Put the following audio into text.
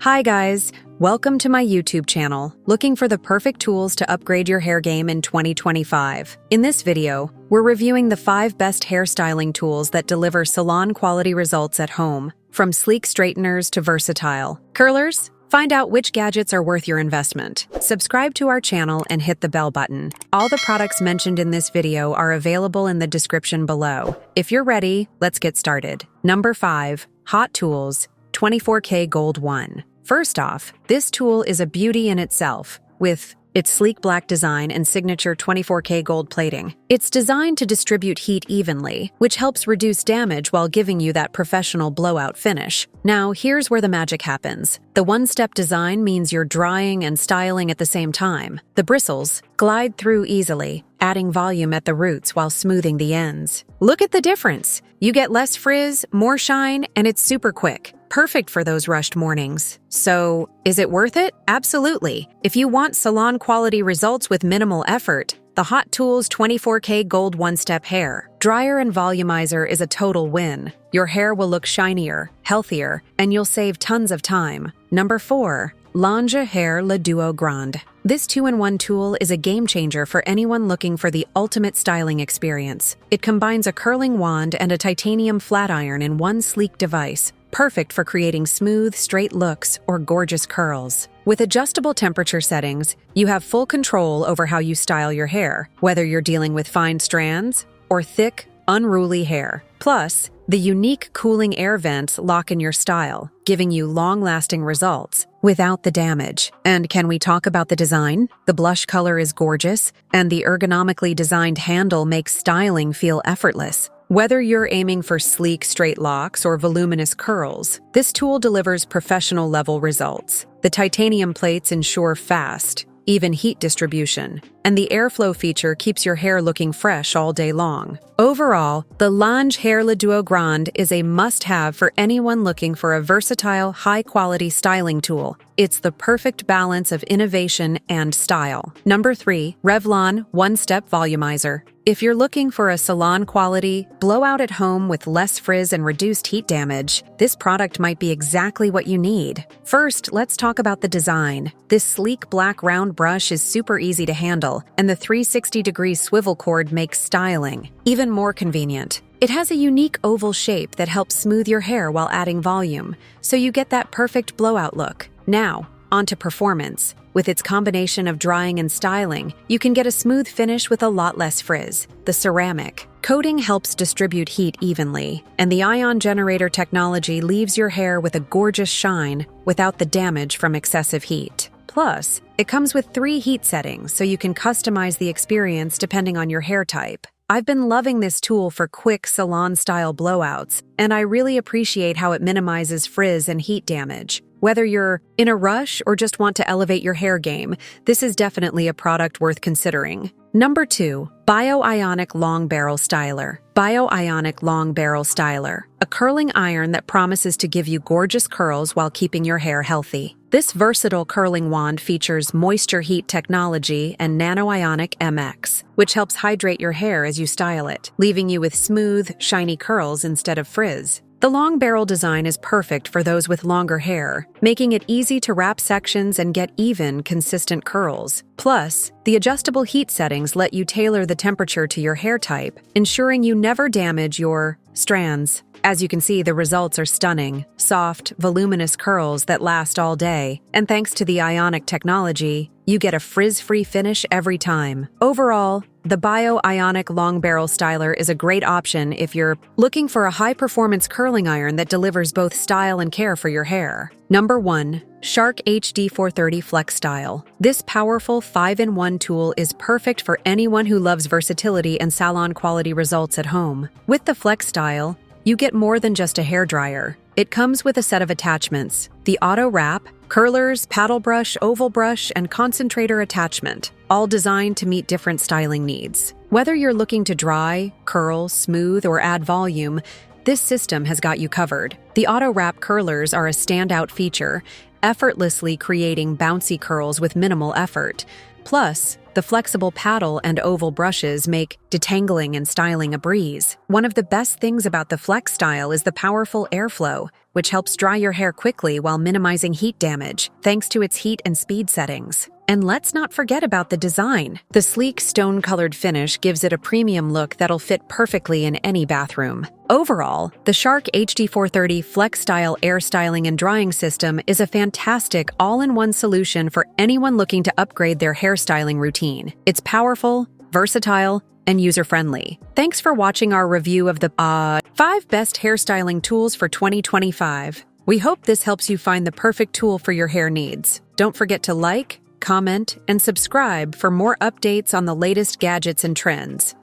Hi guys, welcome to my YouTube channel, looking for the perfect tools to upgrade your hair game in 2025. In this video, we're reviewing the 5 best hairstyling tools that deliver salon-quality results at home, from sleek straighteners to versatile curlers. Find out which gadgets are worth your investment. Subscribe to our channel and hit the bell button. All the products mentioned in this video are available in the description below. If you're ready, let's get started. Number 5. Hot Tools 24K Gold 1. First off, this tool is a beauty in itself, with its sleek black design and signature 24K gold plating. It's designed to distribute heat evenly, which helps reduce damage while giving you that professional blowout finish. Now, here's where the magic happens. The one-step design means you're drying and styling at the same time. The bristles glide through easily, adding volume at the roots while smoothing the ends. Look at the difference. You get less frizz, more shine, and it's super quick. Perfect for those rushed mornings. So, is it worth it? Absolutely. If you want salon-quality results with minimal effort, the Hot Tools 24K Gold One-Step Hair Dryer and Volumizer is a total win. Your hair will look shinier, healthier, and you'll save tons of time. Number 4. HAIR Le Duo Grande. This 2-in-1 tool is a game-changer for anyone looking for the ultimate styling experience. It combines a curling wand and a titanium flat iron in one sleek device, perfect for creating smooth, straight looks or gorgeous curls. With adjustable temperature settings, you have full control over how you style your hair, whether you're dealing with fine strands or thick, unruly hair. Plus, the unique cooling air vents lock in your style, giving you long-lasting results without the damage. And can we talk about the design? The blush color is gorgeous, and the ergonomically designed handle makes styling feel effortless. Whether you're aiming for sleek, straight locks or voluminous curls, this tool delivers professional-level results. The titanium plates ensure fast, even heat distribution, and the airflow feature keeps your hair looking fresh all day long. Overall, the HAIR Le Duo Grande is a must-have for anyone looking for a versatile, high-quality styling tool. It's the perfect balance of innovation and style. Number 3. Revlon One-Step Volumizer. If you're looking for a salon-quality, blowout at home with less frizz and reduced heat damage, this product might be exactly what you need. First, let's talk about the design. This sleek black round brush is super easy to handle, and the 360-degree swivel cord makes styling even more convenient. It has a unique oval shape that helps smooth your hair while adding volume, so you get that perfect blowout look. Now, onto performance. With its combination of drying and styling, you can get a smooth finish with a lot less frizz. The ceramic coating helps distribute heat evenly, and the ion generator technology leaves your hair with a gorgeous shine without the damage from excessive heat. Plus, it comes with 3 heat settings, so you can customize the experience depending on your hair type. I've been loving this tool for quick salon-style blowouts, and I really appreciate how it minimizes frizz and heat damage. Whether you're in a rush or just want to elevate your hair game, this is definitely a product worth considering. Number 2. Ionic Long Barrel Styler. Ionic Long Barrel Styler, a curling iron that promises to give you gorgeous curls while keeping your hair healthy. This versatile curling wand features moisture heat technology and nano-ionic MX, which helps hydrate your hair as you style it, leaving you with smooth, shiny curls instead of frizz. The long barrel design is perfect for those with longer hair, making it easy to wrap sections and get even, consistent curls. Plus, the adjustable heat settings let you tailor the temperature to your hair type, ensuring you never damage your strands. As you can see, the results are stunning. Soft, voluminous curls that last all day. And thanks to the Ionic technology, you get a frizz-free finish every time. Overall, the Ionic Long Barrel Styler is a great option if you're looking for a high-performance curling iron that delivers both style and care for your hair. Number 1. Shark HD430 FlexStyle. This powerful 5-in-1 tool is perfect for anyone who loves versatility and salon-quality results at home. With the FlexStyle, you get more than just a hairdryer. It comes with a set of attachments: the auto wrap, curlers, paddle brush, oval brush, and concentrator attachment, all designed to meet different styling needs. Whether you're looking to dry, curl, smooth, or add volume, this system has got you covered. The auto wrap curlers are a standout feature, effortlessly creating bouncy curls with minimal effort. Plus, the flexible paddle and oval brushes make detangling and styling a breeze. One of the best things about the FlexStyle is the powerful airflow, which helps dry your hair quickly while minimizing heat damage, thanks to its heat and speed settings. And let's not forget about the design. The sleek stone-colored finish gives it a premium look that'll fit perfectly in any bathroom. Overall, the Shark HD430 FlexStyle air styling and drying system is a fantastic all-in-one solution for anyone looking to upgrade their hairstyling routine. It's powerful, versatile, and user-friendly. Thanks for watching our review of the 5 best hairstyling tools for 2025. We hope this helps you find the perfect tool for your hair needs. Don't forget to like, comment, and subscribe for more updates on the latest gadgets and trends.